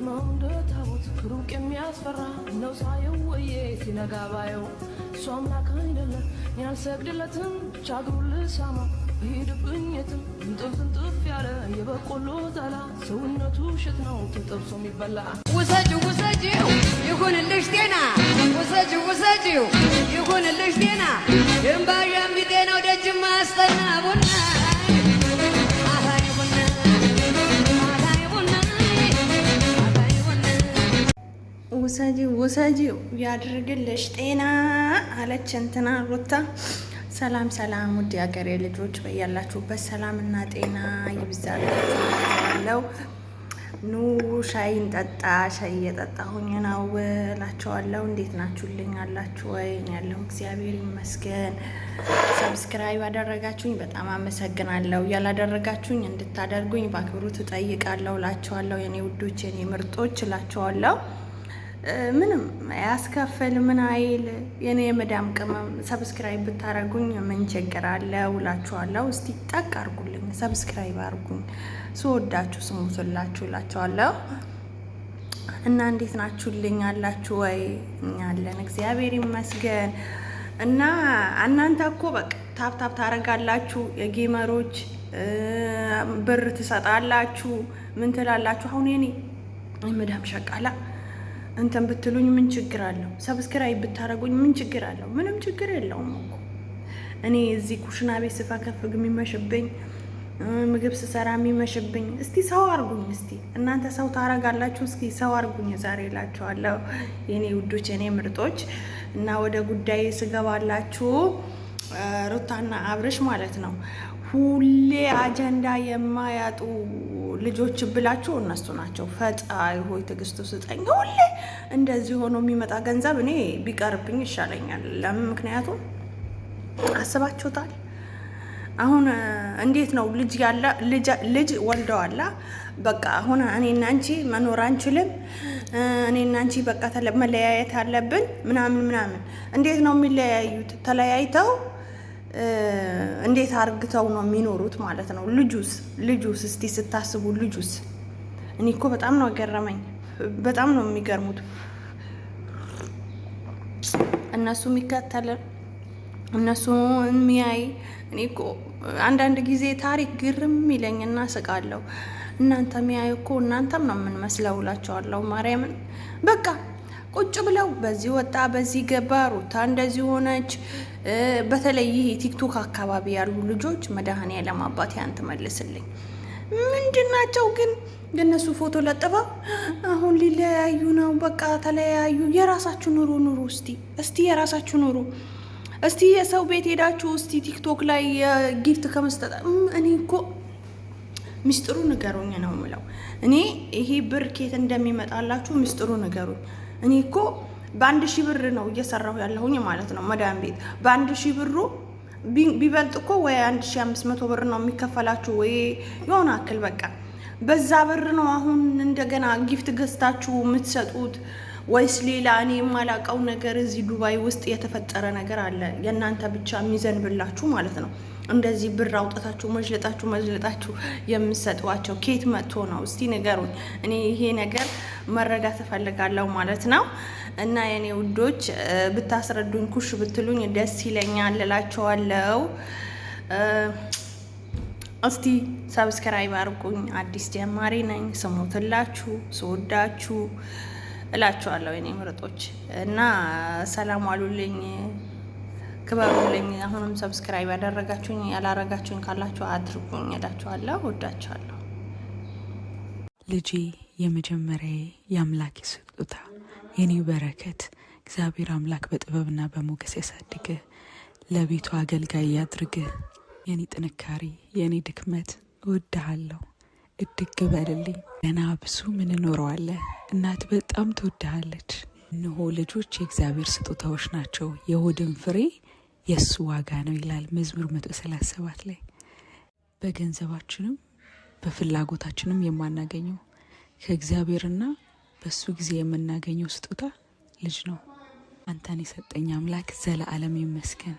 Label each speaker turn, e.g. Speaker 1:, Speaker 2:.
Speaker 1: ግርማውን ታቦት ሩቅ የሚያስፈራ ነው ሳየው ወዬ ሲነጋ ባየው እሱ አምላክ አይደለም ያልሰግድለትም ቻግሩ ልሳማ ሄድብኝ የትም እንጥፍ ያለ የበቆሎ ዛላ ሰውነቱ እሸት ነው ተጠብሶ የሚበላ
Speaker 2: ውሰጂው ይሁንልሽ ጤና ውሰጂው ይሁንልሽ ጤና ድንባዣ ቢጤናው ደጅ ማስጠና ቡና
Speaker 3: ውሰጂው ያድርግልሽ ጤና አለች እንትና ሩታ። ሰላም ሰላም፣ ውድ የሀገሬ ልጆች በያላችሁበት ሰላምና ጤና ይብዛላችሁ። ኑ ሻይ እንጠጣ። ሻይ እየጠጣሁኝ ነው እላችኋለሁ። እንዴት ናችሁልኝ? አላችሁ ወይ? ያለው እግዚአብሔር ይመስገን። ሰብስክራይብ ያደረጋችሁኝ በጣም አመሰግናለሁ። ያላደረጋችሁኝ እንድታደርጉኝ በአክብሮት እጠይቃለሁ እላችኋለሁ። የኔ ውዶች፣ የኔ ምርጦች እላችኋለሁ። ምንም ያስከፍል ምን አይል የኔ የመዳም ቅመም ሰብስክራይብ ብታረጉኝ ምን ችግር አለ እላችኋለሁ። እስቲ ጠቅ አርጉልኝ፣ ሰብስክራይብ አርጉኝ። ስወዳችሁ ስሙትላችሁ እላችኋለሁ። እና እንዴት ናችሁልኝ? አላችሁ ወይ? እኛ አለን እግዚአብሔር ይመስገን። እና እናንተ እኮ በቃ ታፕታፕ ታረጋላችሁ፣ የጌመሮች ብር ትሰጣላችሁ፣ ምን ትላላችሁ? አሁን የኔ የመዳም ሸቃላ እንትን ብትሉኝ ምን ችግር አለው? ሰብስክራይብ ብታረጉኝ ምን ችግር አለው? ምንም ችግር የለውም እኮ። እኔ እዚህ ኩሽና ቤት ስፈከፍግ የሚመሽብኝ፣ ምግብ ስሰራ የሚመሽብኝ፣ እስቲ ሰው አርጉኝ። እስቲ እናንተ ሰው ታረጋላችሁ፣ እስቲ ሰው አርጉኝ ዛሬ እላችኋለሁ የኔ ውዶች፣ የኔ ምርጦች። እና ወደ ጉዳይ ስገባላችሁ ሩታና አብርሽ ማለት ነው ሁሌ አጀንዳ የማያጡ ልጆች ብላችሁ እነሱ ናቸው። ፈጣሪ ሆይ ትዕግስቱ ስጠኝ። ሁሌ እንደዚህ ሆኖ የሚመጣ ገንዘብ እኔ ቢቀርብኝ ይሻለኛል። ለምን? ምክንያቱም አስባችሁታል? አሁን እንዴት ነው ልጅ ወልደዋላ። በቃ አሁን እኔና አንቺ መኖር አንችልም፣ እኔና አንቺ በቃ መለያየት አለብን ምናምን። እንዴት ነው የሚለያዩት? ተለያይተው እንዴት አርግተው ነው የሚኖሩት ማለት ነው? ልጁስ እስቲ ስታስቡ ልጁስ። እኔ እኮ በጣም ነው ገረመኝ። በጣም ነው የሚገርሙት። እነሱ የሚከተል እነሱ የሚያይ። እኔ እኮ አንዳንድ ጊዜ ታሪክ ግርም ይለኝና ስቃለሁ። እናንተ የሚያይ እኮ እናንተም ነው የምንመስለው እላቸዋለሁ። ማርያምን በቃ ቁጭ ብለው በዚህ ወጣ በዚህ ገባ፣ ሩታ እንደዚህ ሆነች። በተለይ ይሄ ቲክቶክ አካባቢ ያሉ ልጆች መድኃኔዓለም አባቴ አንተ መልስልኝ። ምንድናቸው ግን? የነሱ ፎቶ ለጥፈው አሁን ሊለያዩ ነው። በቃ ተለያዩ። የራሳችሁ ኑሩ እስቲ የራሳችሁ ኑሩ። እስቲ የሰው ቤት ሄዳችሁ እስቲ ቲክቶክ ላይ ጊፍት ከመስጠት እኔ እኮ ሚስጥሩ ንገሩኝ ነው የምለው። እኔ ይሄ ብር ኬት እንደሚመጣላችሁ ሚስጥሩ ንገሩኝ። እኔ እኮ በ1000 ብር ነው እየሰራሁ ያለሁኝ ማለት ነው። መዳም ቤት በ1000 ብሩ ቢበልጥ እኮ ወይ 1500 ብር ነው የሚከፈላችሁ ወይ የሆነ አክል በቃ በዛ ብር ነው አሁን እንደገና ጊፍት ገዝታችሁ የምትሰጡት ወይስ ሌላ እኔ የማላውቀው ነገር እዚህ ዱባይ ውስጥ የተፈጠረ ነገር አለ የእናንተ ብቻ የሚዘንብላችሁ ማለት ነው? እንደዚህ ብር አውጣታችሁ መዝለጣችሁ የምትሰጧቸው ኬት መጥቶ ነው? እስቲ ንገሩኝ። እኔ ይሄ ነገር መረዳት እፈልጋለሁ ማለት ነው። እና የኔ ውዶች ብታስረዱኝ ኩሽ ብትሉኝ ደስ ይለኛል እላችኋለሁ። እስቲ ሰብስክራይብ አድርጉኝ። አዲስ ጀማሪ ነኝ። ስሙትላችሁ ስወዳችሁ እላችኋለሁ የኔ ምርጦች። እና ሰላም ዋሉልኝ፣ ክበሩልኝ። አሁንም ሰብስክራይብ ያደረጋችሁኝ ያላረጋችሁኝ ካላችሁ አድርጉኝ እላችኋለሁ። ወዳችኋለሁ።
Speaker 4: ልጄ የመጀመሪያዬ የአምላክ ስጦታ የኔ በረከት እግዚአብሔር አምላክ በጥበብና በሞገስ ያሳድግህ፣ ለቤቱ አገልጋይ ያድርግህ። የኔ ጥንካሬ የኔ ድክመት እወድሃለሁ። እድግ በልልኝ። ገና ብዙ ምን እኖረዋለህ። እናት በጣም ትወድሃለች። እነሆ ልጆች የእግዚአብሔር ስጦታዎች ናቸው፣ የሆድን ፍሬ የእሱ ዋጋ ነው ይላል መዝሙር 137 ላይ። በገንዘባችንም በፍላጎታችንም የማናገኘው ከእግዚአብሔርና በሱ ጊዜ የምናገኘው ስጦታ ልጅ ነው። አንተን የሰጠኝ አምላክ ዘለዓለም ይመስገን።